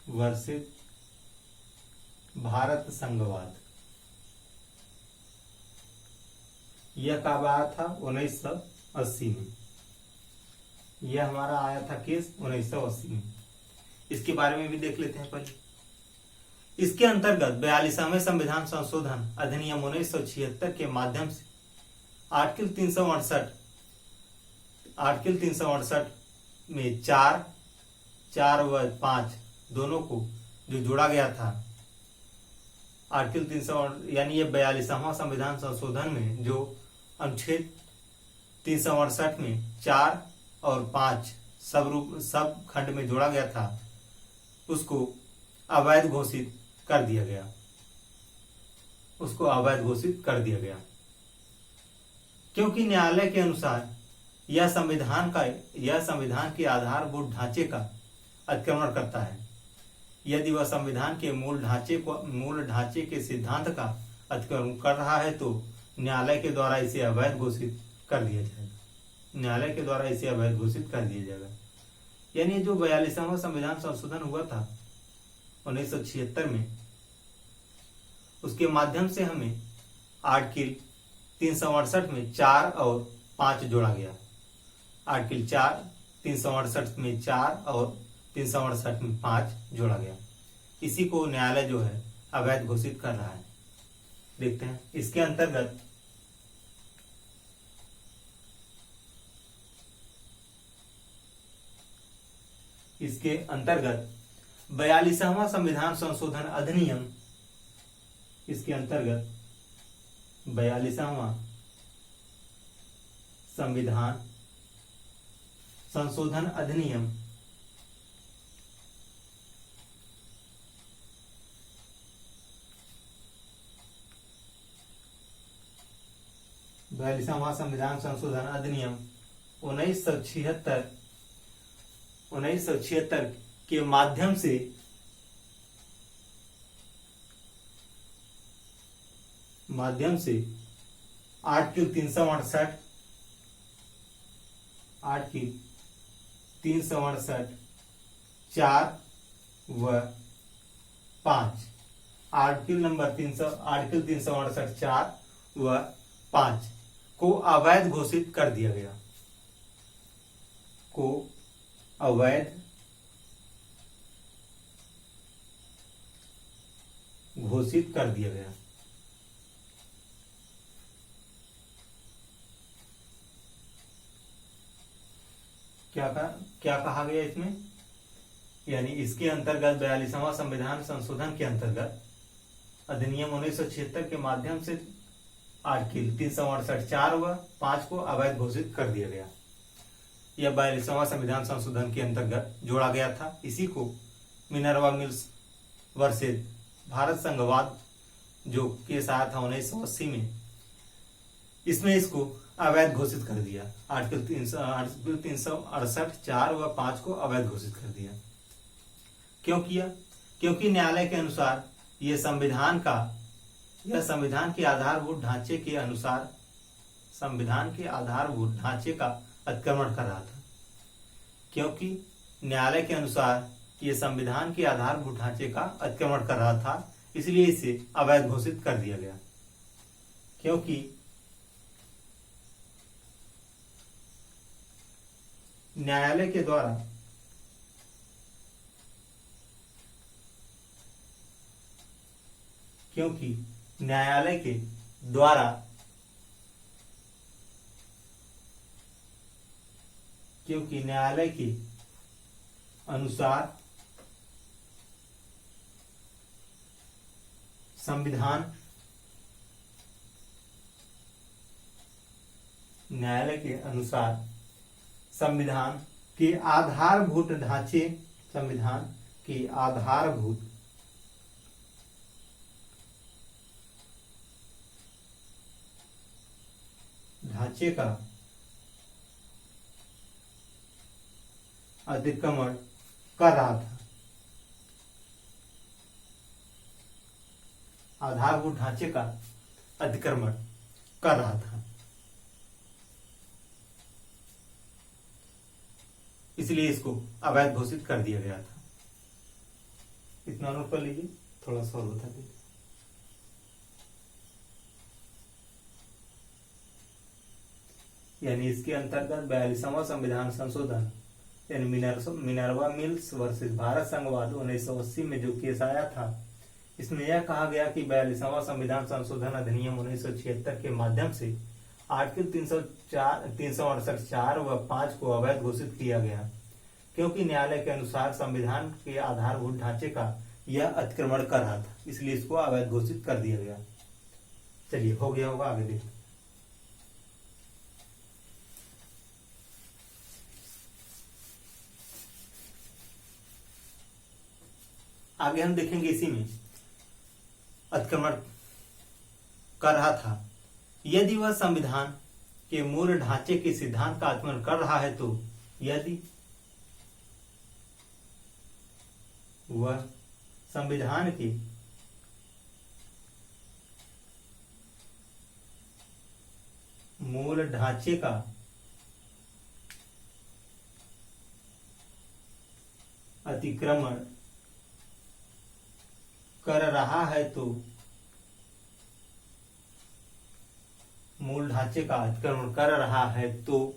वर्सेस भारत संघवाद। यह कब आया था? 1980 में। यह हमारा आया था केस 1980 में। इसके बारे में भी देख लेते हैं पहले। इसके अंतर्गत 42वें संविधान संशोधन अधिनियम 1976 के माध्यम से आर्टिकल 368 में 4 व 5 दोनों को जो जोड़ा गया था, आर्टिकल 300 यानी ये 42वां संविधान संशोधन में जो अनुच्छेद 368 में 4 और 5 सब खंड में जोड़ा गया था, उसको अवैध घोषित कर दिया गया, उसको अवैध घोषित कर दिया गया। क्योंकि न्यायालय के अनुसार यह संविधान के आधारभूत ढांचे का अतिक्रमण करता है। यदि वह संविधान के मूल ढांचे के सिद्धांत का अतिक्रमण कर रहा है तो न्यायालय के द्वारा इसे अवैध घोषित कर दिया जाएगा। न्यायालय के द्वारा इसे अवैध घोषित कर दिया जाएगा। यानी जो 42वां संविधान संशोधन हुआ था 1976 में, उसके माध्यम से हमें आर्टिकल 368 में 4 और 5 जोड़ा गया। आर्टिकल 368 में 4 और 368 में 5 जोड़ा गया। इसी को न्यायालय जो है अवैध घोषित कर रहा है। देखते हैं इसके अंतर्गत इसके अंतर्गत 42वां संविधान संशोधन अधिनियम, इसके अंतर्गत 42वां संविधान संशोधन अधिनियम संविधान संशोधन अधिनियम 1976 के माध्यम से आर्टिकल 368 4 व 5 आर्टिकल 368 4 व 5 को अवैध घोषित कर दिया गया, को अवैध घोषित कर दिया गया। क्या कहा गया इसमें? यानी इसके अंतर्गत 42वां संविधान संशोधन के अंतर्गत अधिनियम 1976 के माध्यम से आर्टिकल 368 4 व 5 को अवैध घोषित कर दिया गया। यह 42वां संविधान संशोधन के अंतर्गत जोड़ा गया था। इसी को मिनर्वा मिल्स वर्सेस भारत संघवाद जो केस आया था 1980 में, इसमें इसको अवैध घोषित कर दिया। आर्टिकल 368 4 व 5 को अवैध घोषित कर दिया। क्यों किया? क्योंकि न्यायालय के अनुसार यह संविधान के आधारभूत ढांचे के अनुसार संविधान के आधारभूत ढांचे का अतिक्रमण कर रहा था। क्योंकि न्यायालय के अनुसार यह संविधान के आधारभूत ढांचे का अतिक्रमण कर रहा था, इसलिए इसे अवैध घोषित कर दिया गया। क्योंकि न्यायालय के द्वारा न्यायालय के अनुसार संविधान के आधारभूत ढांचे का अतिक्रमण कर रहा था। आधारभूत ढांचे का अतिक्रमण कर रहा था, इसलिए इसको अवैध घोषित कर दिया गया था। इतना नोट कर लीजिए, थोड़ा सा और बता दीजिए। यानी इसके अंतर्गत 42वां संविधान संशोधन यानी मिनर्वा मिल्स वर्सेस भारत संघवाद 1980 में जो केस आया था, इसमें यह कहा गया कि 42वां संविधान संशोधन अधिनियम 1976 के माध्यम से आर्टिकल 368 व 5 को अवैध घोषित किया गया, क्योंकि न्यायालय के अनुसार संविधान के आधारभूत ढांचे का यह अतिक्रमण कर रहा था, इसलिए इसको अवैध घोषित कर दिया गया। चलिए, हो गया होगा, आगे देखते। आगे हम देखेंगे इसी में अतिक्रमण कर रहा था। यदि वह संविधान के मूल ढांचे के सिद्धांत का अतिक्रमण कर रहा है तो यदि वह संविधान के मूल ढांचे का अतिक्रमण कर रहा है तो मूल ढांचे का अतिक्रमण कर रहा है तो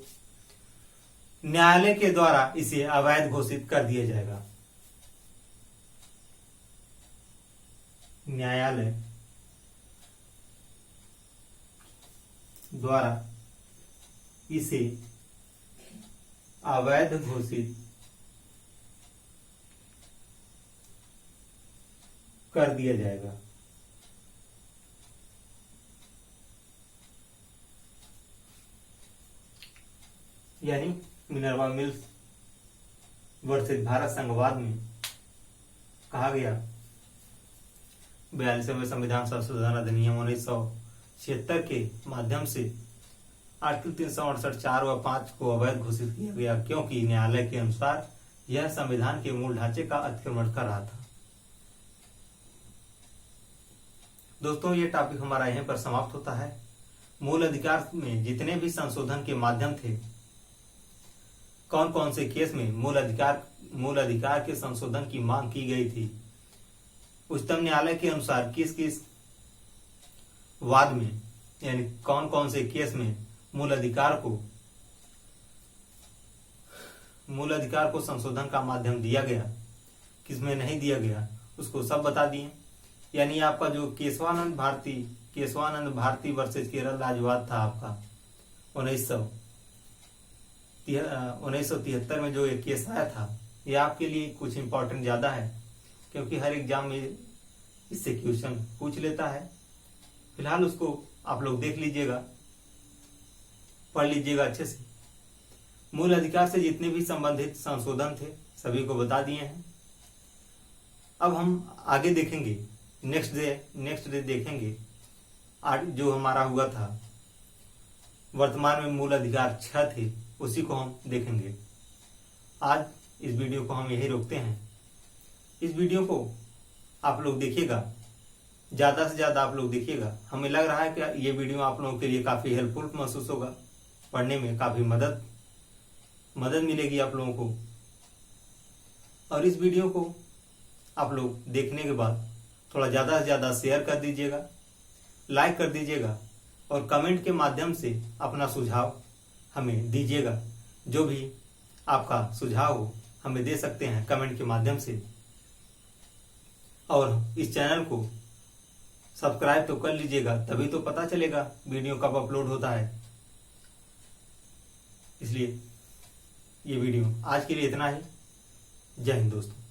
न्यायालय के द्वारा इसे अवैध घोषित कर दिया जाएगा। न्यायालय द्वारा इसे अवैध घोषित कर दिया जाएगा। यानी मिनर्वा मिल्स वर्सेस भारत संघवाद में कहा गया 42वें संविधान संशोधन अधिनियम 1976 के माध्यम से आर्टिकल 368 व 5 को अवैध घोषित किया गया, क्योंकि न्यायालय के अनुसार यह संविधान के मूल ढांचे का अतिक्रमण कर रहा था। दोस्तों, ये टॉपिक हमारा यहीं पर समाप्त होता है। मूल अधिकार में जितने भी संशोधन के माध्यम थे, कौन कौन से केस में मूल अधिकार के संशोधन की मांग की गई थी, उच्चतम न्यायालय के अनुसार किस किस वाद में यानी कौन कौन से केस में मूल अधिकार को संशोधन का माध्यम दिया गया, किसमें नहीं दिया गया, उसको सब बता दिए। यानी आपका जो केशवानंद भारती वर्सेस केरल राज्यवाद था आपका 1973 में जो एक केस आया था, ये आपके लिए कुछ इंपॉर्टेंट ज्यादा है, क्योंकि हर एग्जाम में इससे क्वेश्चन पूछ लेता है। फिलहाल उसको आप लोग देख लीजिएगा, पढ़ लीजिएगा अच्छे से। मूल अधिकार से जितने भी संबंधित संशोधन थे सभी को बता दिए हैं। अब हम आगे देखेंगे, नेक्स्ट डे देखेंगे जो हमारा हुआ था, वर्तमान में मूल अधिकार 6 थे, उसी को हम देखेंगे। आज इस वीडियो को हम यही रोकते हैं। इस वीडियो को आप लोग देखिएगा, ज्यादा से ज्यादा आप लोग देखिएगा। हमें लग रहा है कि ये वीडियो आप लोगों के लिए काफी हेल्पफुल महसूस होगा, पढ़ने में काफी मदद मिलेगी आप लोगों को। और इस वीडियो को आप लोग देखने के बाद थोड़ा ज्यादा से ज्यादा शेयर कर दीजिएगा, लाइक कर दीजिएगा और कमेंट के माध्यम से अपना सुझाव हमें दीजिएगा। जो भी आपका सुझाव हो हमें दे सकते हैं कमेंट के माध्यम से। और इस चैनल को सब्सक्राइब तो कर लीजिएगा, तभी तो पता चलेगा वीडियो कब अपलोड होता है। इसलिए ये वीडियो आज के लिए इतना ही। जय हिंद दोस्तों।